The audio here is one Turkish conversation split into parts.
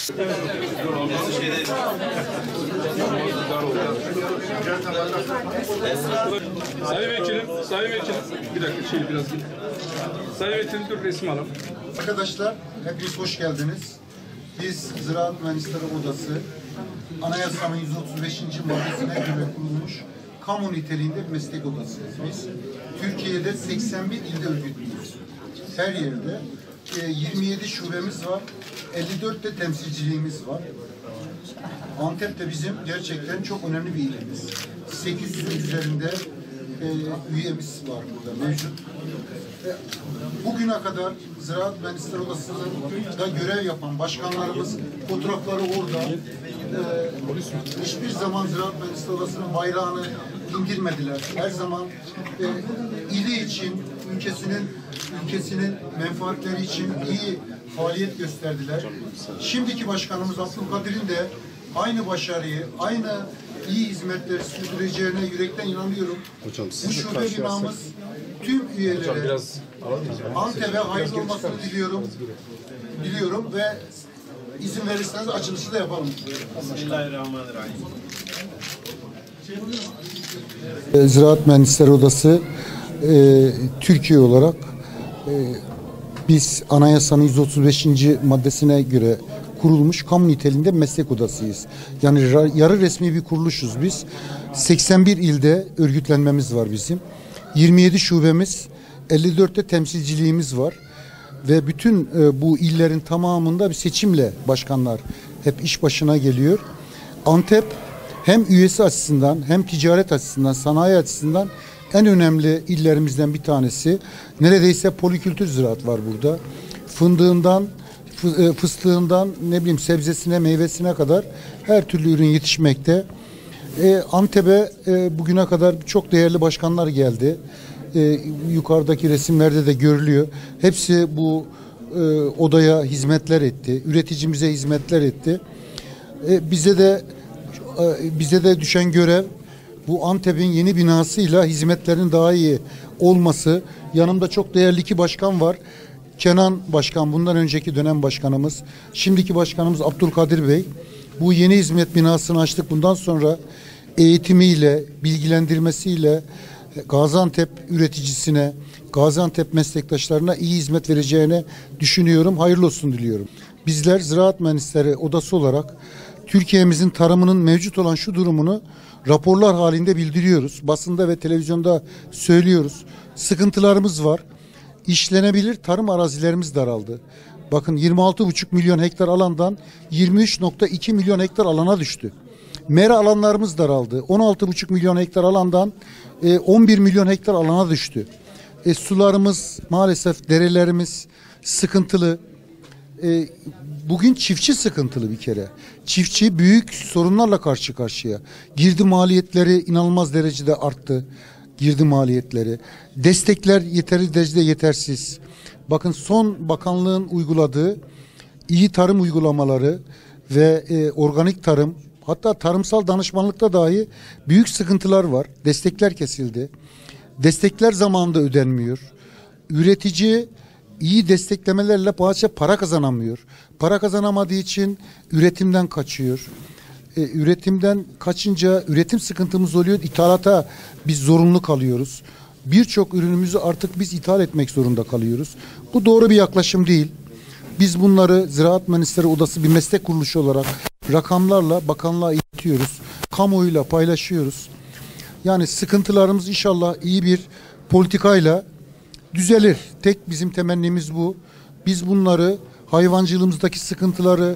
Sayın Vekilim, bir dakika biraz git. Sayın Vekilim dur resmi alalım. Arkadaşlar hepiniz hoş geldiniz. Biz Ziraat Mühendisleri Odası Anayasanın 135. maddesine göre kurulmuş kamu niteliğinde bir meslek odasıyız biz. Türkiye'de 81 ilde örgütlüyüz. Her yerde 27 şubemiz var, 54 de temsilciliğimiz var. Antep de bizim gerçekten çok önemli bir ilimiz. 800'ün üzerinde üyemiz var burada mevcut. Bugüne kadar Ziraat Mühendisleri Odası'nda görev yapan başkanlarımız fotoğrafları orada. Hiçbir zaman Ziraat Mühendisleri Odası'nın bayrağını indirmediler. Her zaman ili için, ülkesinin menfaatleri için iyi faaliyet gösterdiler. Şimdiki başkanımız Abdülkadir'in de aynı başarıyı, aynı iyi hizmetleri sürdüreceğine yürekten inanıyorum. Hocam, bu şube binamız tüm üyelere Antep'e hayırlı olmasını diliyorum ve izin verirseniz açılışı da yapalım. Bismillahirrahmanirrahim. Ziraat Mühendisleri Odası Türkiye olarak biz Anayasanın 135. maddesine göre kurulmuş kamu niteliğinde meslek odasıyız. Yani yarı resmi bir kuruluşuz biz. 81 ilde örgütlenmemiz var bizim. 27 şubemiz, 54'te temsilciliğimiz var. Ve bütün bu illerin tamamında bir seçimle başkanlar hep iş başına geliyor. Antep hem üyesi açısından hem ticaret açısından, sanayi açısından en önemli illerimizden bir tanesi. Neredeyse polikültür ziraat var burada. Fındığından, fıstığından, sebzesine, meyvesine kadar her türlü ürün yetişmekte. Antep'e bugüne kadar çok değerli başkanlar geldi. Yukarıdaki resimlerde de görülüyor. Hepsi bu odaya hizmetler etti. Üreticimize hizmetler etti. Bize de düşen görev bu Antep'in yeni binasıyla hizmetlerin daha iyi olması. Yanımda çok değerli iki başkan var. Kenan Başkan, bundan önceki dönem başkanımız. Şimdiki başkanımız Abdülkadir Bey. Bu yeni hizmet binasını açtık. Bundan sonra eğitimiyle, bilgilendirmesiyle Gaziantep üreticisine, Gaziantep meslektaşlarına iyi hizmet vereceğine düşünüyorum. Hayırlı olsun diliyorum. Bizler Ziraat Mühendisleri Odası olarak Türkiye'mizin tarımının mevcut olan şu durumunu raporlar halinde bildiriyoruz. Basında ve televizyonda söylüyoruz. Sıkıntılarımız var. İşlenebilir tarım arazilerimiz daraldı. Bakın 26,5 milyon hektar alandan 23,2 milyon hektar alana düştü. Mera alanlarımız daraldı. 16,5 milyon hektar alandan 11 milyon hektar alana düştü. Sularımız maalesef, derelerimiz sıkıntılı. Bugün çiftçi sıkıntılı bir kere. Çiftçi büyük sorunlarla karşı karşıya. Girdi maliyetleri inanılmaz derecede arttı. Girdi maliyetleri. Destekler yeteri derecede yetersiz. Bakın son bakanlığın uyguladığı iyi tarım uygulamaları ve organik tarım, hatta tarımsal danışmanlıkta dahi büyük sıkıntılar var. Destekler kesildi. Destekler zamanında ödenmiyor. Üretici iyi desteklemelerle para kazanamıyor. Para kazanamadığı için üretimden kaçıyor. Üretimden kaçınca üretim sıkıntımız oluyor. İthalata biz zorunlu kalıyoruz. Birçok ürünümüzü artık biz ithal etmek zorunda kalıyoruz. Bu doğru bir yaklaşım değil. Biz bunları Ziraat Mühendisleri Odası bir meslek kuruluşu olarak rakamlarla bakanlığa iletiyoruz. Kamuoyuyla paylaşıyoruz. Yani sıkıntılarımız inşallah iyi bir politikayla düzelir. Tek bizim temennimiz bu. Biz bunları, hayvancılığımızdaki sıkıntıları,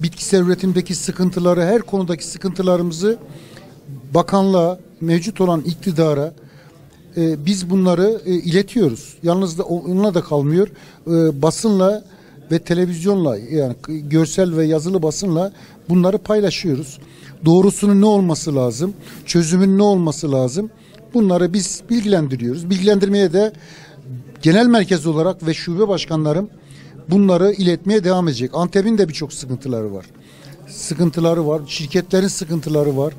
bitkisel üretimdeki sıkıntıları, her konudaki sıkıntılarımızı bakanlığa, mevcut olan iktidara biz bunları iletiyoruz. Yalnız da onunla da kalmıyor. Basınla ve televizyonla, yani görsel ve yazılı basınla bunları paylaşıyoruz. Doğrusunun ne olması lazım? Çözümün ne olması lazım? Bunları biz bilgilendiriyoruz. Bilgilendirmeye de genel merkez olarak ve şube başkanlarım bunları iletmeye devam edecek. Antep'in de birçok sıkıntıları var. Şirketlerin sıkıntıları var.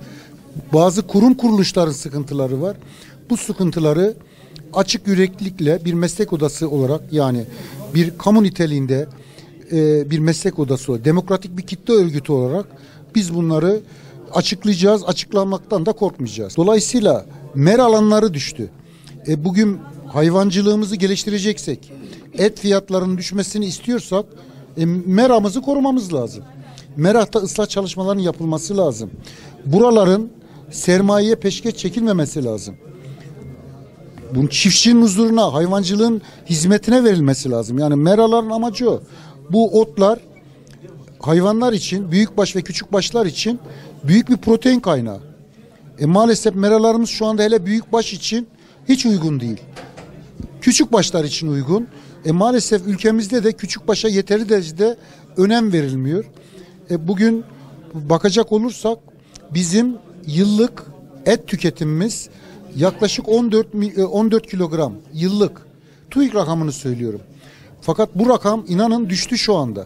Bazı kurum kuruluşların sıkıntıları var. Bu sıkıntıları açık yüreklilikle bir meslek odası olarak, yani bir kamu niteliğinde bir meslek odası, demokratik bir kitle örgütü olarak biz bunları açıklayacağız, açıklanmaktan da korkmayacağız. Dolayısıyla mera alanları düştü. Bugün hayvancılığımızı geliştireceksek, et fiyatlarının düşmesini istiyorsak meramızı korumamız lazım. Merahta ıslah çalışmalarının yapılması lazım. Buraların sermayeye peşkeş çekilmemesi lazım. Bunun çiftçinin huzuruna, hayvancılığın hizmetine verilmesi lazım. Yani meraların amacı o. Bu otlar hayvanlar için, büyükbaş ve küçükbaşlar için büyük bir protein kaynağı. Maalesef meralarımız şu anda hele büyükbaş için hiç uygun değil. Küçükbaşlar için uygun. Maalesef ülkemizde de küçükbaşa yeterli derecede önem verilmiyor. Bugün bakacak olursak bizim yıllık et tüketimimiz yaklaşık 14 kilogram yıllık. TÜİK rakamını söylüyorum. Fakat bu rakam inanın düştü şu anda.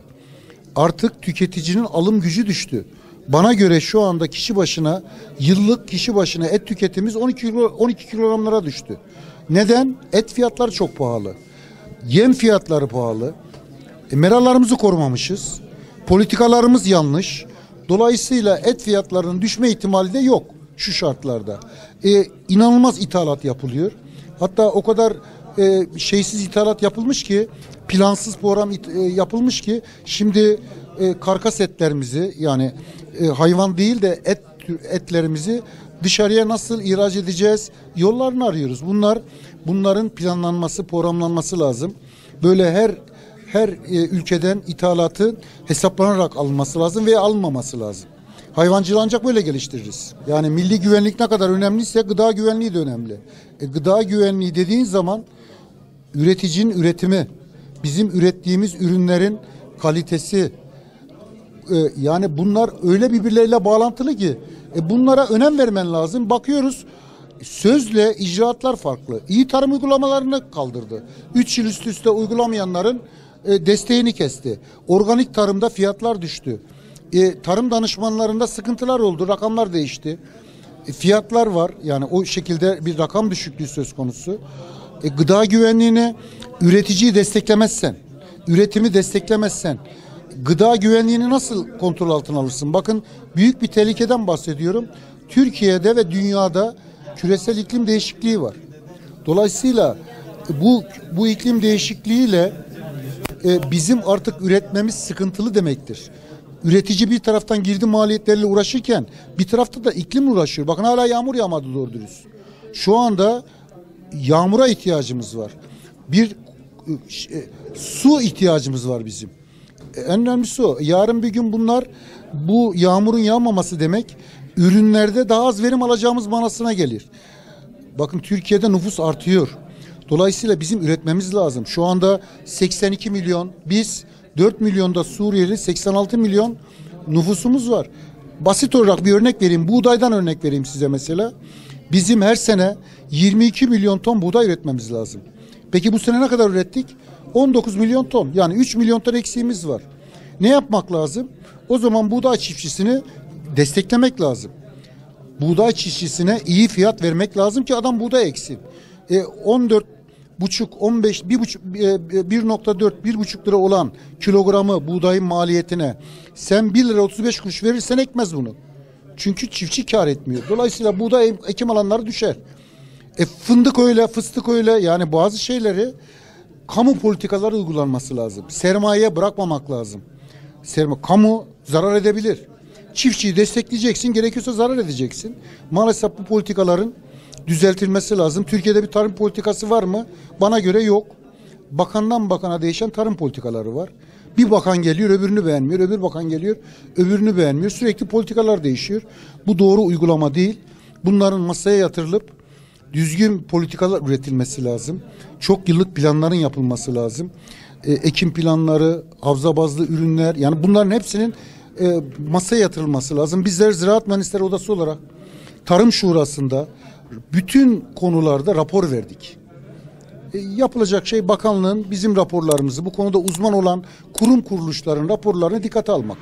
Artık tüketicinin alım gücü düştü. Bana göre şu anda yıllık kişi başına et tüketimimiz 12 kilogramlara düştü. Neden? Et fiyatları çok pahalı. Yem fiyatları pahalı. Meralarımızı korumamışız. Politikalarımız yanlış. Dolayısıyla et fiyatlarının düşme ihtimali de yok şu şartlarda. İnanılmaz ithalat yapılıyor. Hatta o kadar şeysiz ithalat yapılmış ki, plansız program yapılmış ki şimdi karkas etlerimizi, yani hayvan değil de etlerimizi dışarıya nasıl ihraç edeceğiz yollarını arıyoruz. Bunların planlanması, programlanması lazım. Böyle her ülkeden ithalatı hesaplanarak alınması lazım veya alınmaması lazım. Hayvancılığı ancak böyle geliştiririz. Yani milli güvenlik ne kadar önemliyse gıda güvenliği de önemli. Gıda güvenliği dediğin zaman üreticinin üretimi, bizim ürettiğimiz ürünlerin kalitesi, yani bunlar öyle birbirleriyle bağlantılı ki bunlara önem vermen lazım. Bakıyoruz sözle icraatlar farklı. İyi tarım uygulamalarını kaldırdı. 3 yıl üst üste uygulamayanların desteğini kesti. Organik tarımda fiyatlar düştü. Tarım danışmanlarında sıkıntılar oldu. Rakamlar değişti. Fiyatlar var. Yani o şekilde bir rakam düşüklüğü söz konusu. Gıda güvenliğini, üreticiyi desteklemezsen, üretimi desteklemezsen gıda güvenliğini nasıl kontrol altına alırsın? Bakın, büyük bir tehlikeden bahsediyorum. Türkiye'de ve dünyada küresel iklim değişikliği var. Dolayısıyla bu iklim değişikliğiyle bizim artık üretmemiz sıkıntılı demektir. Üretici bir taraftan girdi maliyetleriyle uğraşırken bir tarafta da iklim uğraşıyor. Bakın hala yağmur yağmadı doğru dürüst. Şu anda yağmura ihtiyacımız var. Su ihtiyacımız var bizim. En önemlisi o. Yarın bir gün bu yağmurun yağmaması demek ürünlerde daha az verim alacağımız manasına gelir. Bakın, Türkiye'de nüfus artıyor. Dolayısıyla bizim üretmemiz lazım. Şu anda 82 milyon, biz 4 milyonda Suriyeli, 86 milyon nüfusumuz var. Basit olarak bir örnek vereyim. Buğdaydan örnek vereyim size mesela. Bizim her sene 22 milyon ton buğday üretmemiz lazım. Peki bu sene ne kadar ürettik? 19 milyon ton. Yani 3 milyon ton eksiğimiz var. Ne yapmak lazım? O zaman buğday çiftçisini desteklemek lazım. Buğday çiftçisine iyi fiyat vermek lazım ki adam buğday eksin. 14,5, 15, 1,4, 1,5 lira olan kilogramı buğdayın maliyetine sen 1 lira 35 kuruş verirsen ekmez bunu. Çünkü çiftçi kar etmiyor. Dolayısıyla buğday ekim alanları düşer. Fındık öyle, fıstık öyle, yani bazı şeyleri kamu politikaları uygulanması lazım. Sermayeye bırakmamak lazım. Kamu zarar edebilir. Çiftçiyi destekleyeceksin, gerekiyorsa zarar edeceksin. Maalesef bu politikaların düzeltilmesi lazım. Türkiye'de bir tarım politikası var mı? Bana göre yok. Bakandan bakana değişen tarım politikaları var. Bir bakan geliyor, öbürünü beğenmiyor. Öbür bakan geliyor, öbürünü beğenmiyor. Sürekli politikalar değişiyor. Bu doğru uygulama değil. Bunların masaya yatırılıp düzgün politikalar üretilmesi lazım. Çok yıllık planların yapılması lazım. Ekim planları, havza bazlı ürünler, yani bunların hepsinin masaya yatırılması lazım. Bizler Ziraat Mühendisleri Odası olarak Tarım Şurası'nda bütün konularda rapor verdik. Yapılacak şey bakanlığın bizim raporlarımızı, bu konuda uzman olan kurum kuruluşların raporlarını dikkate almak.